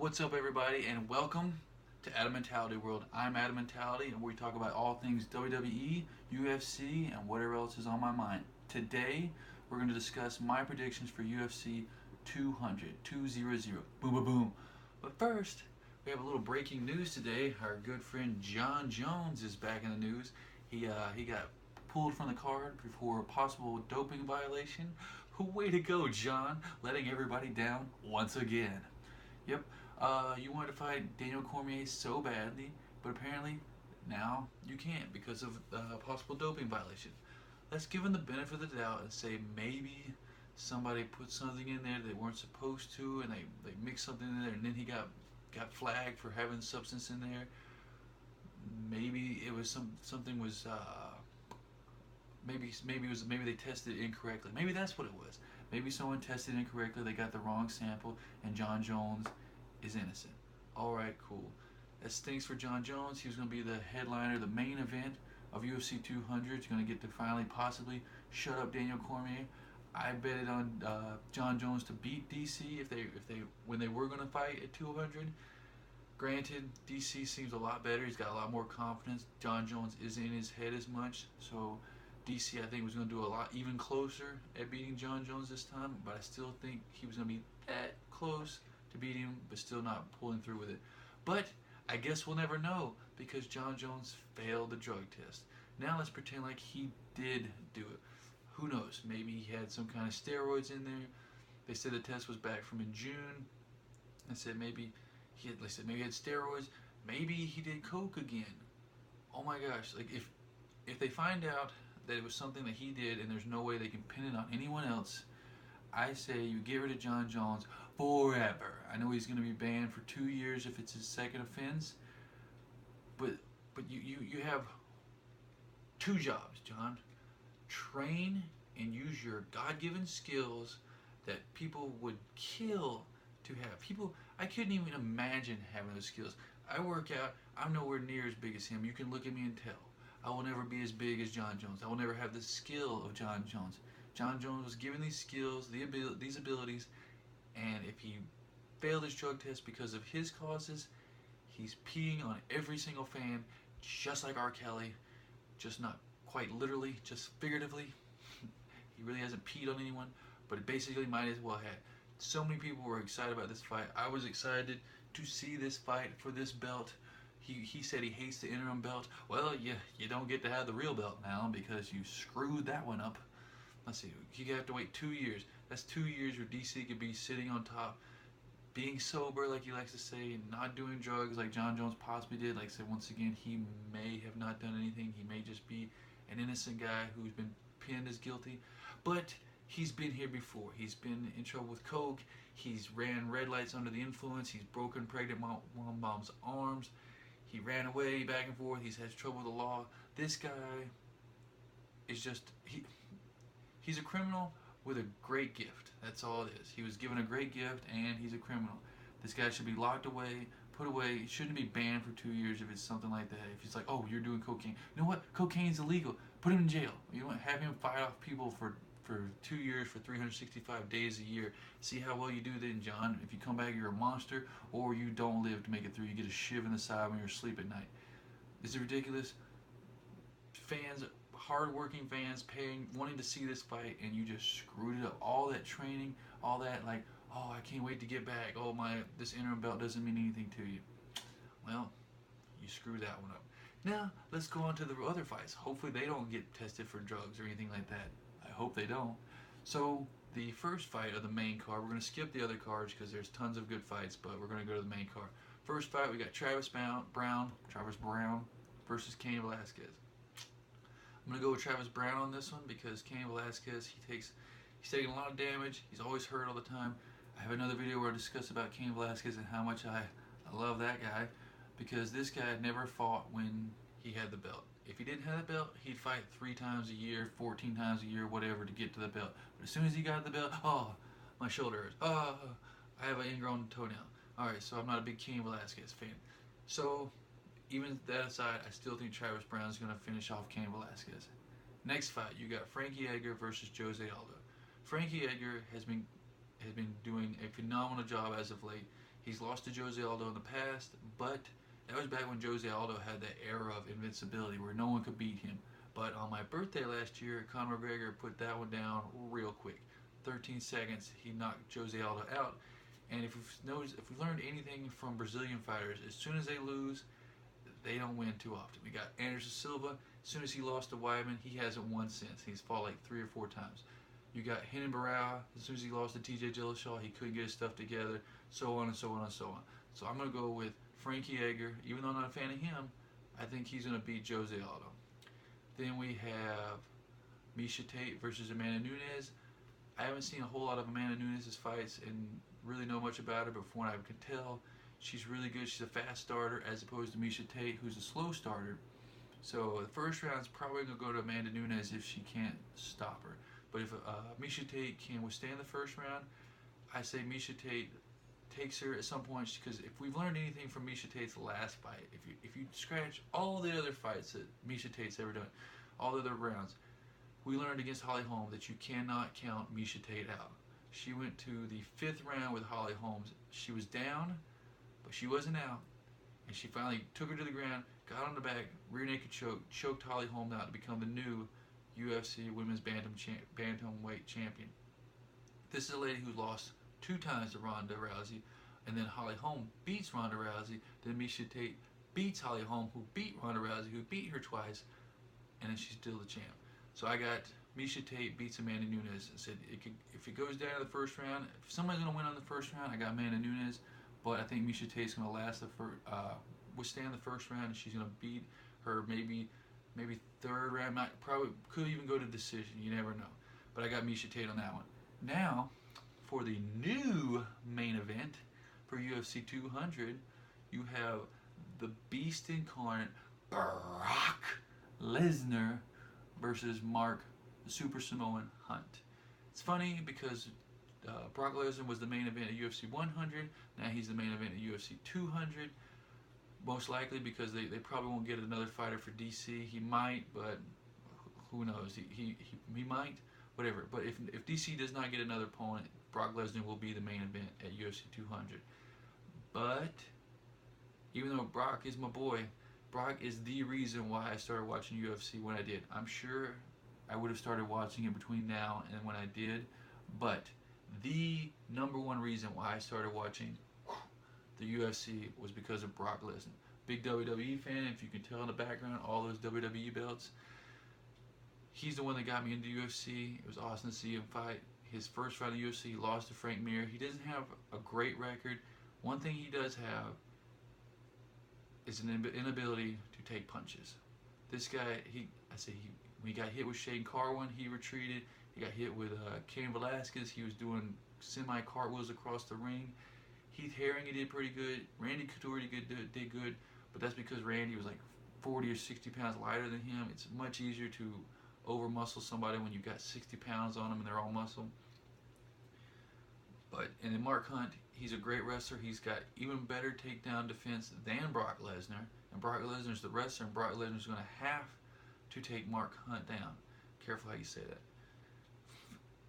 What's up, everybody, and welcome to Adamantality World. I'm Adamantality, and we talk about all things WWE, UFC, and whatever else is on my mind. Today, we're going to discuss my predictions for UFC 200. Boom, boom, boom. But first, we have a little breaking news today. Our good friend Jon Jones is back in the news. He got pulled from the card for a possible doping violation. Way to go, Jon, letting everybody down once again. Yep, you wanted to fight Daniel Cormier so badly, but apparently now you can't because of possible doping violation. Let's give him the benefit of the doubt and say maybe somebody put something in there they weren't supposed to, and they mixed something in there, and then he got flagged for having substance in there. Maybe it was something was maybe they tested it incorrectly. Maybe that's what it was. Maybe someone tested incorrectly. They got the wrong sample, and Jon Jones is innocent. All right, cool. That stinks for Jon Jones. He was going to be the headliner, the main event of UFC 200. He's going to get to finally possibly shut up Daniel Cormier. I bet it on Jon Jones to beat DC when they were going to fight at 200. Granted, DC seems a lot better. He's got a lot more confidence. Jon Jones isn't in his head as much, so DC, I think, was going to do a lot even closer at beating Jon Jones this time, but I still think he was going to be that close to beating him, but still not pulling through with it. But I guess we'll never know because Jon Jones failed the drug test. Now let's pretend like he did do it. Who knows? Maybe he had some kind of steroids in there. They said the test was back from in June. They said maybe he had steroids. Maybe he did coke again. Oh my gosh! Like if they find out that it was something that he did and there's no way they can pin it on anyone else, I say you get rid of Jon Jones forever. I know he's going to be banned for 2 years if it's his second offense, but you have two jobs, Jon. Train and use your God-given skills that people would kill to have. I couldn't even imagine having those skills. I work out. I'm nowhere near as big as him. You can look at me and tell. I will never be as big as Jon Jones. I will never have the skill of Jon Jones. Jon Jones was given these skills, these abilities, and if he failed his drug test because of his causes, he's peeing on every single fan, just like R. Kelly, just not quite literally, just figuratively. He really hasn't peed on anyone, but it basically might as well have. So many people were excited about this fight. I was excited to see this fight for this belt. He said he hates the interim belt. Well, you don't get to have the real belt now because you screwed that one up. Let's see, you have to wait 2 years. That's 2 years where DC could be sitting on top, being sober, like he likes to say, not doing drugs like Jon Jones possibly did. Like I said, once again, he may have not done anything. He may just be an innocent guy who's been pinned as guilty. But he's been here before. He's been in trouble with coke. He's ran red lights under the influence. He's broken pregnant mom's arms. He ran away back and forth. He's had trouble with the law. This guy is just, he's a criminal with a great gift. That's all it is. He was given a great gift and he's a criminal. This guy should be locked away, put away. He shouldn't be banned for 2 years if it's something like that. If he's like, oh, you're doing cocaine. You know what? Cocaine's illegal. Put him in jail. You know what? Have him fight off people for 2 years, for 365 days a year. See how well you do then, Jon. If you come back, you're a monster, or you don't live to make it through. You get a shiv in the side when you're asleep at night. Is it ridiculous? Fans, hard-working fans, wanting to see this fight, and you just screwed it up. All that training, all that, like, oh, I can't wait to get back. Oh, this interim belt doesn't mean anything to you. Well, you screwed that one up. Now, let's go on to the other fights. Hopefully they don't get tested for drugs or anything like that. I hope they don't. So the first fight of the main card, we're going to skip the other cards because there's tons of good fights, but we're going to go to the main card. First fight, we got Travis Browne versus Cain Velasquez. I'm going to go with Travis Browne on this one because Cain Velasquez, he's taking a lot of damage. He's always hurt all the time. I have another video where I discuss about Cain Velasquez and how much I love that guy because this guy never fought when he had the belt. If he didn't have the belt, he'd fight 3 times a year, 14 times a year, whatever, to get to the belt. But as soon as he got the belt, oh, my shoulder hurts. Oh, I have an ingrown toenail. All right, so I'm not a big Cain Velasquez fan. So even that aside, I still think Travis Browne is going to finish off Cain Velasquez. Next fight, you got Frankie Edgar versus Jose Aldo. Frankie Edgar has been doing a phenomenal job as of late. He's lost to Jose Aldo in the past, but that was back when Jose Aldo had that era of invincibility where no one could beat him. But on my birthday last year, Conor McGregor put that one down real quick. 13 seconds, he knocked Jose Aldo out. And if we've learned anything from Brazilian fighters, as soon as they lose, they don't win too often. We got Anderson Silva. As soon as he lost to Weidman, he hasn't won since. He's fought like 3 or 4 times. You got Renan Barão. As soon as he lost to TJ Dillashaw, he couldn't get his stuff together. So on and so on and so on. So I'm going to go with Frankie Edgar. Even though I'm not a fan of him, I think he's going to beat Jose Aldo. Then we have Meisha Tate versus Amanda Nunes. I haven't seen a whole lot of Amanda Nunes' fights and really know much about her, but from what I can tell, she's really good. She's a fast starter as opposed to Meisha Tate, who's a slow starter. So the first round is probably going to go to Amanda Nunes if she can't stop her. But if Meisha Tate can withstand the first round, I say Meisha Tate takes her at some point, because if we've learned anything from Meisha Tate's last fight, if you scratch all the other fights that Meisha Tate's ever done, all the other rounds, we learned against Holly Holm that you cannot count Meisha Tate out. She went to the 5th round with Holly Holm. She was down, but she wasn't out. And she finally took her to the ground, got on the back, rear naked choke, choked Holly Holm out to become the new UFC Women's Bantamweight champion. This is a lady who lost 2 times to Ronda Rousey, and then Holly Holm beats Ronda Rousey, then Meisha Tate beats Holly Holm, who beat Ronda Rousey, who beat her twice, and then she's still the champ. So I got Meisha Tate beats Amanda Nunes. I said if it goes down to the first round, if somebody's going to win on the first round, I got Amanda Nunes, but I think Meisha Tate's going to withstand the first round, and she's going to beat her maybe 3rd round. Probably could even go to decision. You never know. But I got Meisha Tate on that one. Now, for the new main event for UFC 200, you have the Beast incarnate Brock Lesnar versus Mark the Super Samoan Hunt. It's funny because Brock Lesnar was the main event at UFC 100. Now he's the main event at UFC 200. Most likely because they probably won't get another fighter for DC. He might, but who knows? He might, whatever. But if DC does not get another opponent, Brock Lesnar will be the main event at UFC 200. But even though Brock is my boy, Brock is the reason why I started watching UFC when I did. I'm sure I would have started watching it between now and when I did, but the number one reason why I started watching the UFC was because of Brock Lesnar. Big WWE fan, if you can tell in the background, all those WWE belts. He's the one that got me into UFC. It was awesome to see him fight. His first fight in the UFC, he lost to Frank Mir. He doesn't have a great record. One thing he does have is an inability to take punches. This guy, when he got hit with Shane Carwin, he retreated. He got hit with Cain Velasquez. He was doing semi-cartwheels across the ring. Heath Herring, he did pretty good. Randy Couture did good, but that's because Randy was like 40 or 60 pounds lighter than him. It's much easier to over-muscle somebody when you've got 60 pounds on them and they're all muscle. And then Mark Hunt, he's a great wrestler. He's got even better takedown defense than Brock Lesnar. And Brock Lesnar's the wrestler, and Brock Lesnar's going to have to take Mark Hunt down. Careful how you say that.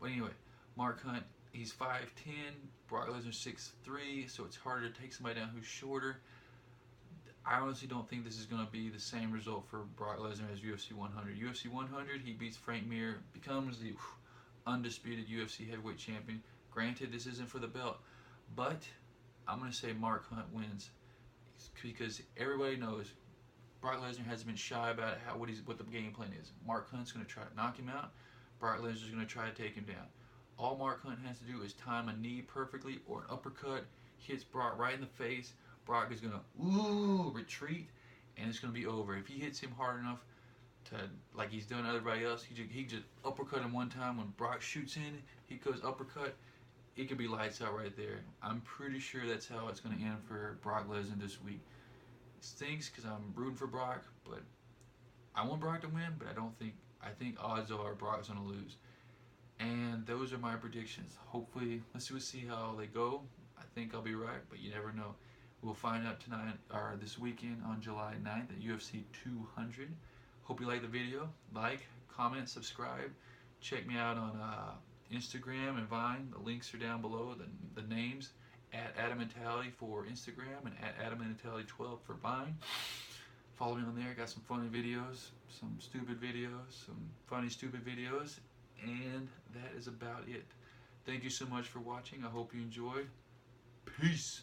But anyway, Mark Hunt, he's 5'10", Brock Lesnar's 6'3", so it's harder to take somebody down who's shorter. I honestly don't think this is going to be the same result for Brock Lesnar as UFC 100. UFC 100, he beats Frank Mir, becomes the undisputed UFC heavyweight champion. Granted, this isn't for the belt, but I'm going to say Mark Hunt wins because everybody knows Brock Lesnar hasn't been shy about what the game plan is. Mark Hunt's going to try to knock him out. Brock Lesnar's going to try to take him down. All Mark Hunt has to do is time a knee perfectly or an uppercut, hits Brock right in the face. Brock is going to retreat, and it's going to be over. If he hits him hard enough to, like he's done everybody else, he just uppercut him one time. When Brock shoots in, he goes uppercut. It could be lights out right there. I'm pretty sure that's how it's going to end for Brock Lesnar this week. It stinks because I'm rooting for Brock, but I want Brock to win, but I think odds are Brock's going to lose. And those are my predictions. Hopefully, let's see how they go. I think I'll be right, but you never know. We'll find out tonight or this weekend on July 9th at UFC 200. Hope you like the video. Like, comment, subscribe. Check me out on Instagram and Vine. The links are down below, the names. at @AdamMentality for Instagram and at @AdamMentality12 for mine. Follow me on there. I got some funny videos, some stupid videos, some funny stupid videos, and that is about it. Thank you so much for watching. I hope you enjoyed. Peace.